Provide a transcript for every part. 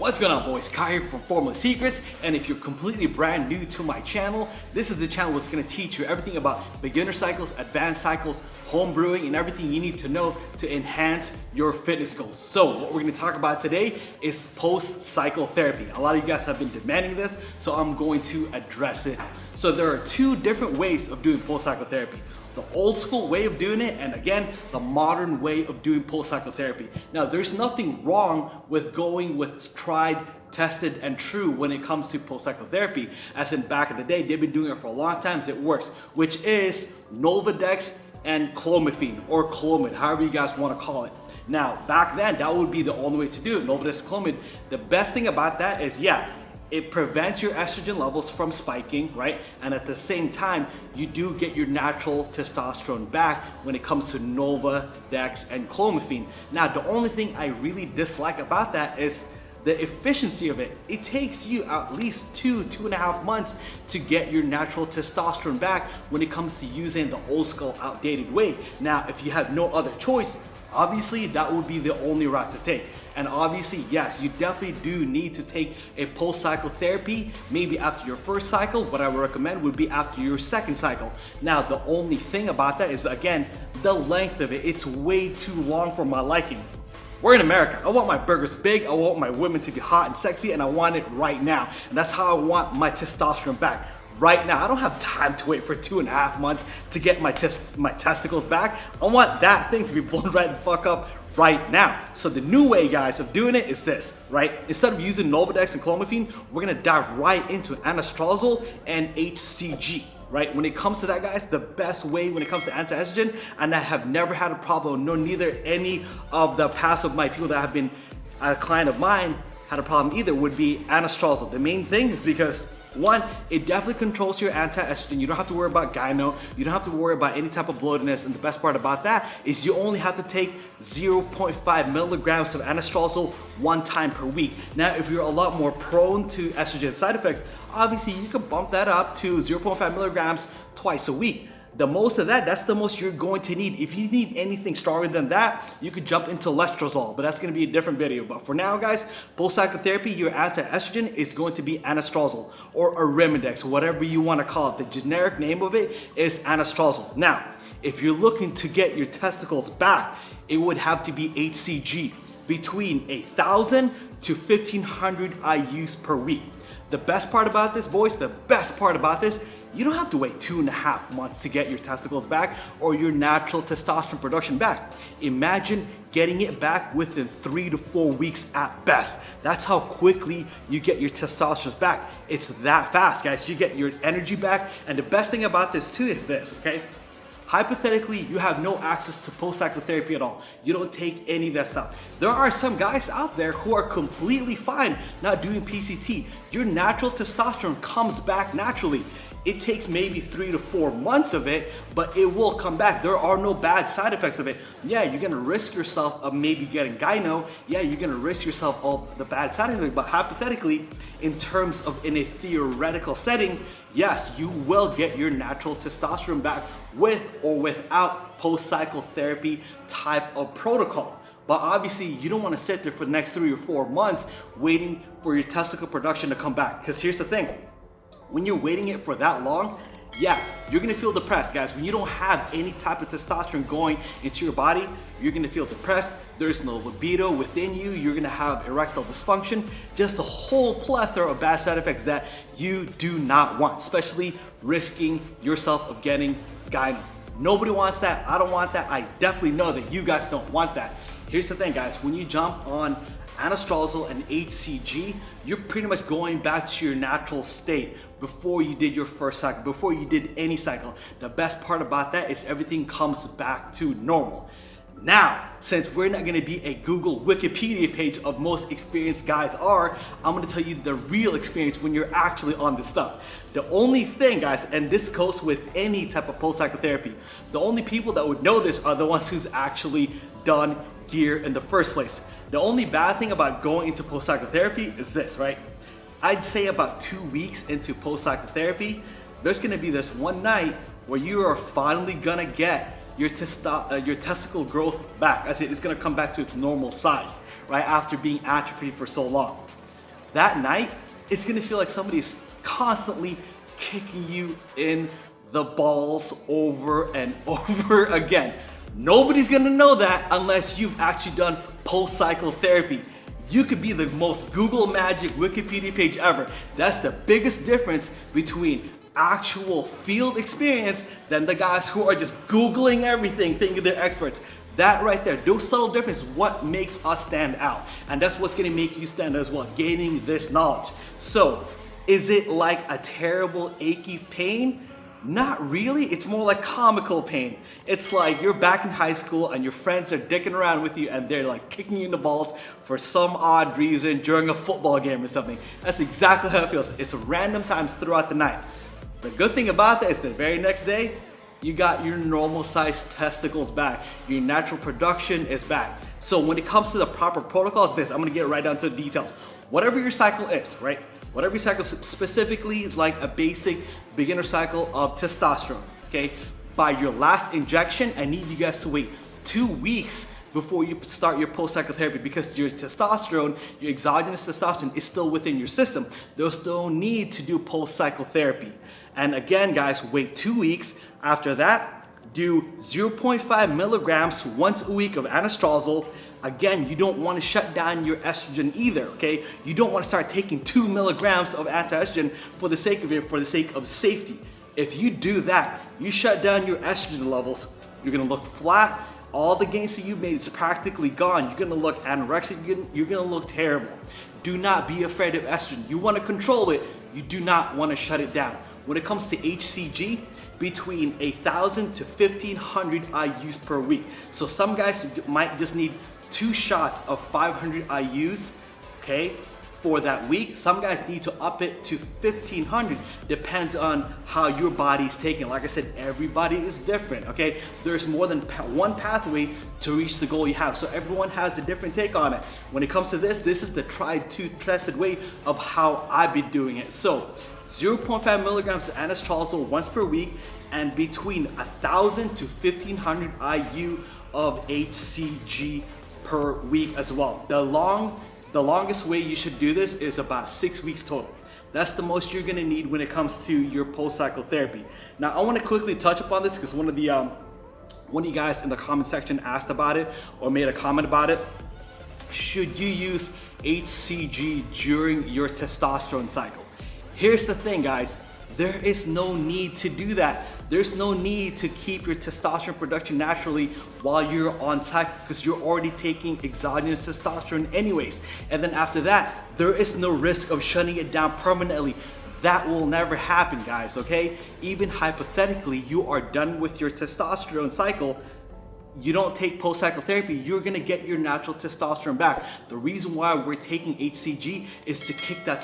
What's going on, boys? Kai here from Formula Secrets, and if you're completely brand new to my channel, this is the channel that's going to teach you everything about beginner cycles, advanced cycles, home brewing, and everything you need to know to enhance your fitness goals. So what we're going to talk about today is post-cycle therapy. A lot of you guys have been demanding this, so I'm going to address it. So there are two different ways of doing post-cycle therapy. The old school way of doing it, and again, the modern way of doing post-cycle therapy. Now, there's nothing wrong with going with tried, tested, and true when it comes to post-cycle therapy. As in back in the day, they've been doing it for a long time, so it works, which is Nolvadex and clomiphene, or Clomid, however you guys want to call it. Now, back then, that would be the only way to do it, Nolvadex and Clomid. The best thing about that is, it prevents your estrogen levels from spiking, right? And at the same time, you do get your natural testosterone back when it comes to Nolvadex and clomiphene. Now, the only thing I really dislike about that is the efficiency of it. It takes you at least 2.5 months to get your natural testosterone back when it comes to using the old school outdated way. Now, if you have no other choice, obviously that would be the only route to take. And obviously, yes, you definitely do need to take a post-cycle therapy, maybe after your first cycle. What I would recommend would be after your second cycle. Now, the only thing about that is, again, the length of it. It's way too long for my liking. We're in America. I want my burgers big, I want my women to be hot and sexy, and I want it right now. And that's how I want my testosterone back. Right now, I don't have time to wait for 2.5 months to get my testicles back. I want that thing to be blown right the fuck up right now. So the new way, guys, of doing it is this, right? Instead of using Nolvadex and clomiphene, we're gonna dive right into anastrozole and HCG, right? When it comes to that, guys, the best way when it comes to anti-estrogen, and I have never had a problem, nor neither any of the past of my people that have been a client of mine had a problem either, would be anastrozole. The main thing is because, one, it definitely controls your anti-estrogen. You don't have to worry about gyno. You don't have to worry about any type of bloatiness. And the best part about that is you only have to take 0.5 milligrams of anastrozole 1 time per week. Now, if you're a lot more prone to estrogen side effects, obviously you can bump that up to 0.5 milligrams twice a week. The most of that, that's the most you're going to need. If you need anything stronger than that, you could jump into letrozole, but that's gonna be a different video. But for now, guys, post-cycle therapy, your anti-estrogen is going to be anastrozole or Arimidex, whatever you wanna call it. The generic name of it is anastrozole. Now, if you're looking to get your testicles back, it would have to be HCG, between 1,000 to 1,500 IUs per week. The best part about this, boys, the best part about this, you don't have to wait 2.5 months to get your testicles back or your natural testosterone production back. Imagine getting it back within 3 to 4 weeks at best. That's how quickly you get your testosterone back. It's that fast, guys. You get your energy back. And the best thing about this too is this, okay? Hypothetically, you have no access to post-cycle therapy at all. You don't take any of that stuff. There are some guys out there who are completely fine not doing PCT. Your natural testosterone comes back naturally. It takes maybe 3 to 4 months of it, but it will come back. There are no bad side effects of it. Yeah, you're gonna risk yourself of maybe getting gyno. Yeah, you're gonna risk yourself of the bad side effects, but hypothetically, in terms of in a theoretical setting, yes, you will get your natural testosterone back with or without post-cycle therapy type of protocol. But obviously, you don't wanna sit there for the next 3 or 4 months waiting for your testicle production to come back. Because here's the thing. When you're waiting it for that long, yeah, you're gonna feel depressed, guys. When you don't have any type of testosterone going into your body, you're gonna feel depressed. There's no libido within you. You're gonna have erectile dysfunction, just a whole plethora of bad side effects that you do not want, especially risking yourself of getting gyno. Nobody wants that. I don't want that. I definitely know that you guys don't want that. Here's the thing, guys. When you jump on anastrozole and HCG, you're pretty much going back to your natural state before you did your first cycle, before you did any cycle. The best part about that is everything comes back to normal. Now, since we're not gonna be a Google Wikipedia page of most experienced guys are, I'm gonna tell you the real experience when you're actually on this stuff. The only thing, guys, and this goes with any type of post-cycle therapy, the only people that would know this are the ones who's actually done gear in the first place. The only bad thing about going into post-cycle therapy is this, right? I'd say about 2 weeks into post-cycle therapy, there's gonna be this one night where you are finally gonna get your testicle growth back. I said it's gonna come back to its normal size, right? After being atrophied for so long. that night, it's gonna feel like somebody's constantly kicking you in the balls over and over again. Nobody's gonna know that unless you've actually done post-cycle therapy. You could be the most Google magic Wikipedia page ever. That's the biggest difference between actual field experience than the guys who are just Googling everything, thinking they're experts. That right there, those subtle differences, what makes us stand out. And that's what's gonna make you stand out as well, gaining this knowledge. So, is it like a terrible achy pain? Not really, it's more like comical pain. It's like you're back in high school and your friends are dicking around with you and they're like kicking you in the balls for some odd reason during a football game or something. That's exactly how it feels. It's random times throughout the night. The good thing about that is the very next day, you got your normal sized testicles back. Your natural production is back. So when it comes to the proper protocols, I'm gonna get right down to the details. Whatever your cycle is, right? Whatever your cycle is, specifically like a basic beginner cycle of testosterone, okay? By your last injection, I need you guys to wait 2 weeks before you start your post-cycle therapy because your testosterone, your exogenous testosterone is still within your system. There's no need to do post-cycle therapy. And again, guys, wait 2 weeks. After that, do 0.5 milligrams once a week of anastrozole. Again, you don't want to shut down your estrogen either, okay? You don't want to start taking 2 milligrams of anti-estrogen for the sake of it, for the sake of safety. If you do that, you shut down your estrogen levels, you're gonna look flat. All the gains that you made is practically gone. You're gonna look anorexic, you're gonna look terrible. Do not be afraid of estrogen. You wanna control it, you do not wanna shut it down. When it comes to HCG, between 1,000 to 1,500 IUs per week. So some guys might just need 2 shots of 500 IUs, okay, for that week. Some guys need to up it to 1,500, depends on how your body's taking. Like I said, everybody is different, okay? There's more than one pathway to reach the goal you have. So everyone has a different take on it. When it comes to this is the tried to tested way of how I've been doing it. So 0.5 milligrams of anastrozole once per week and between 1,000 to 1,500 IU of HCG per week as well. The longest way you should do this is about 6 weeks total. That's the most you're gonna need when it comes to your post-cycle therapy. Now, I wanna quickly touch upon this because one of you guys in the comment section asked about it or made a comment about it. Should you use HCG during your testosterone cycle? Here's the thing, guys. There is no need to do that. There's no need to keep your testosterone production naturally while you're on cycle because you're already taking exogenous testosterone anyways. And then after that, there is no risk of shutting it down permanently. That will never happen, guys, okay? Even hypothetically, you are done with your testosterone cycle, you don't take post-cycle therapy, you're gonna get your natural testosterone back. The reason why we're taking HCG is to kick that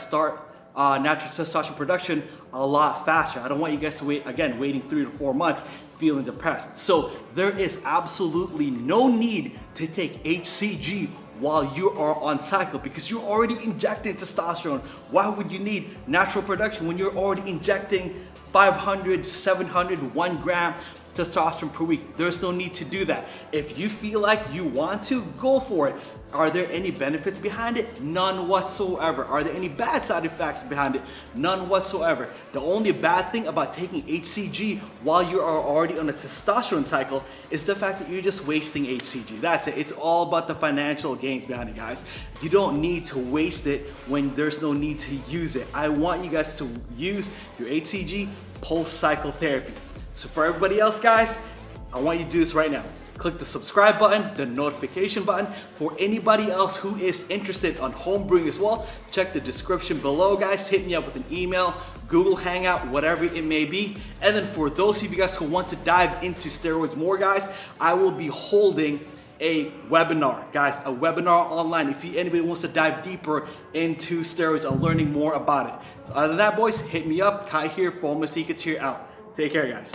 natural testosterone production a lot faster. I don't want you guys to wait, again, waiting 3 to 4 months feeling depressed. So there is absolutely no need to take HCG while you are on cycle because you're already injecting testosterone. Why would you need natural production when you're already injecting 500, 700, 1 gram testosterone per week? There's no need to do that. If you feel like you want to, go for it. Are there any benefits behind it? None whatsoever. Are there any bad side effects behind it? None whatsoever. The only bad thing about taking HCG while you are already on a testosterone cycle is the fact that you're just wasting HCG. That's it. It's all about the financial gains behind it, guys. You don't need to waste it when there's no need to use it. I want you guys to use your HCG post-cycle therapy. So for everybody else, guys, I want you to do this right now. Click the subscribe button, the notification button. For anybody else who is interested on home brewing as well, check the description below, guys. Hit me up with an email, Google Hangout, whatever it may be. And then for those of you guys who want to dive into steroids more, guys, I will be holding a webinar, guys, a webinar online. If anybody wants to dive deeper into steroids and learning more about it. So other than that, boys, hit me up. Kai here, Hormonal Secrets here out. Take care, guys.